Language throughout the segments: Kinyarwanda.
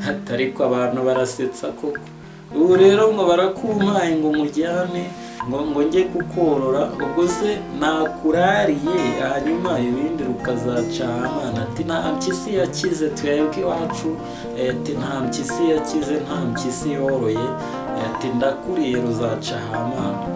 atari ko abantu barasetsa koko. Ubu rero ngo barakumpaye ngo mujyane ngo njye kukorora, ubwo se nakurariye hanyuma ibindi rukazaca amana. Ati nta mpyisi yakize twebwe iwacu, ati nta mpyisi yakize, nta mpyisi yoroye, ati ndakuriye ruzaca amana.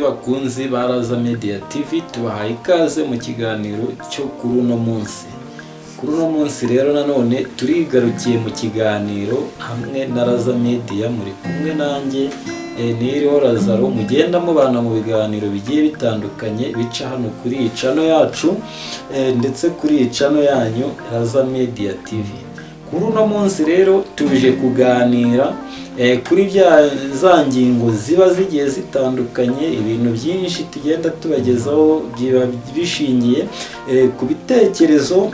Bakunzi baraza Media TV, tubahaye ikaze mu kiganiro cyo kuri uno munsi. Kuri uno munsi rero nanone turigarukiye mu kiganiro hamwe na Raza Media, muri kumwe nanjye Niriho Lazaro, mugenda mubana mu biganiro bigiye bitandukanye bica hano kuri iyi channel yacu ndetse kuri iyi channel yanyu Raza Media TV. Kuri uno munsi rero tuje kuganira kuri za ngingo ziba zigiye zitandukanye, ibintu byinshi tugenda tubagezaho biba bishingiye ku bitekerezo,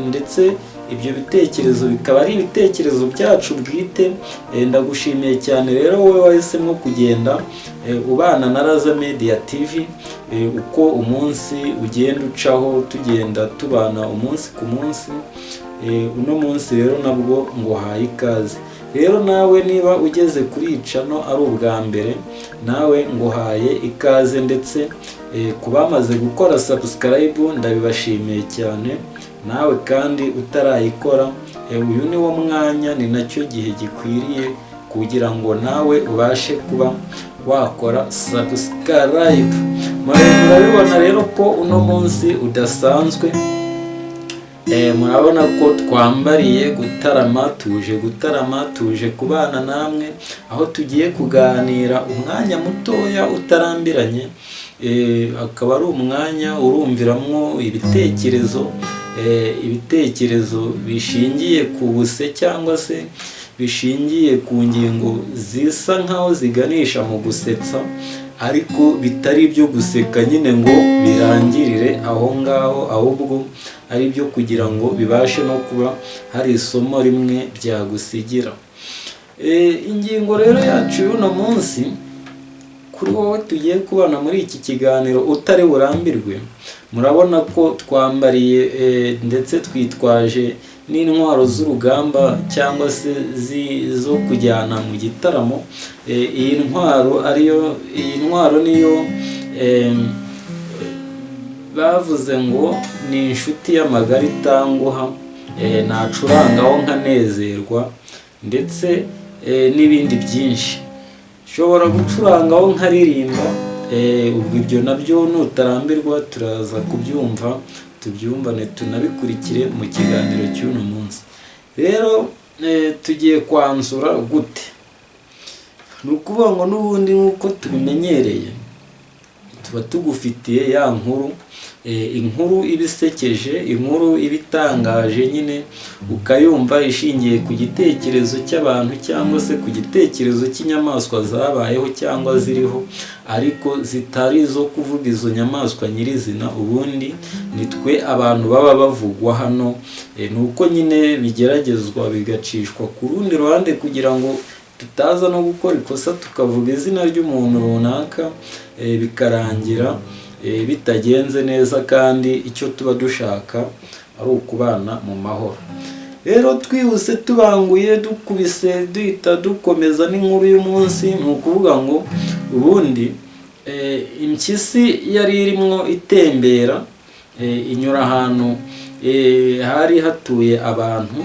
ndetse ibyo bitekerezo bikaba ari ibitekerezo byacu bwite. Ndagushimiye cyane rero wowe wahisemo kugenda ubana na Raza Media TV, uko umunsi ugenda ucaho tugenda tubana umunsi ku munsi. Uno munsi rero nabwo ngo haye ikaze. Rero nawe niba ugeze kuri channel ari ubwa mbere, nawe ngo haye ikaze, ndetse kubamaze gukora subscribe ndabibashimiye cyane. Nawe kandi utarayikora, uyu ni wo mwanya, ni nacyo gihe gikwiriye kugira ngo nawe ubashe kuba wakora subscribe. Murabibona rero ko uno munsi udasanzwe. Murabona ko twambariye gutarama, tuje kubana namwe, aho tugiye kuganira umwanya mutoya utarambiranye. Akaba ari umwanya urumviramwo ibitekerezo bishingiye ku buse cyangwa se bishingiye ku ngingo zisa nkaho ziganisha mu gusetsa, ariko bitari ibyo guseka nyine ngo birangirire aho ngaho, ahubwo ari byo kugira ngo bibashe no kuba hari isomo rimwe byagusigira. Ingingo rero yacu y'uno munsi, kuri wowe tugiye kubana muri iki kiganiro utari burambirwe, murabona ko twambariye ndetse twitwaje n'intwaro z'urugamba cyangwa se zo kujyana mu gitaramo. Iyi ntwaro niyo bavuze ngo ni inshuti y'amagara itanguha, nacurangaho nkanezerwa, ndetse n'ibindi byinshi. Nshobora gucurangaho nkaririmba, ubwo ibyo nabyo nutarambirwa turaza kubyumva, tubyumvane tunabikurikire mu kiganiro cy'uno munsi. Rero tugiye kwanzura gute? Ni ukuvuga ngo n'ubundi nk'uko tubimenyereye, tuba tugufitiye ya nkuru, inkuru ibisekeje, inkuru ibitangaje nyine, ukayumva ishingiye ku gitekerezo cy'abantu cyangwa se ku gitekerezo cy'inyamaswa zabayeho cyangwa ziriho, ariko zitari zo kuvuga izo nyamaswa nyirizina. Ubundi nitwe abantu baba bavugwa hano, nuko nyine bigeragezwa bigacishwa ku rundi ruhande kugira ngo tutaza no gukora ikosa tukavuga izina ry'umuntu runaka bikarangira bitagenze neza, kandi icyo tuba dushaka ari ukubana mu mahoro. Rero twihuse tubanguye dukubise duhita dukomeza n'inkuru y'umunsi. Ni ukuvuga ngo ubundi impyisi yari irimo itembera, inyura ahantu hari hatuye abantu,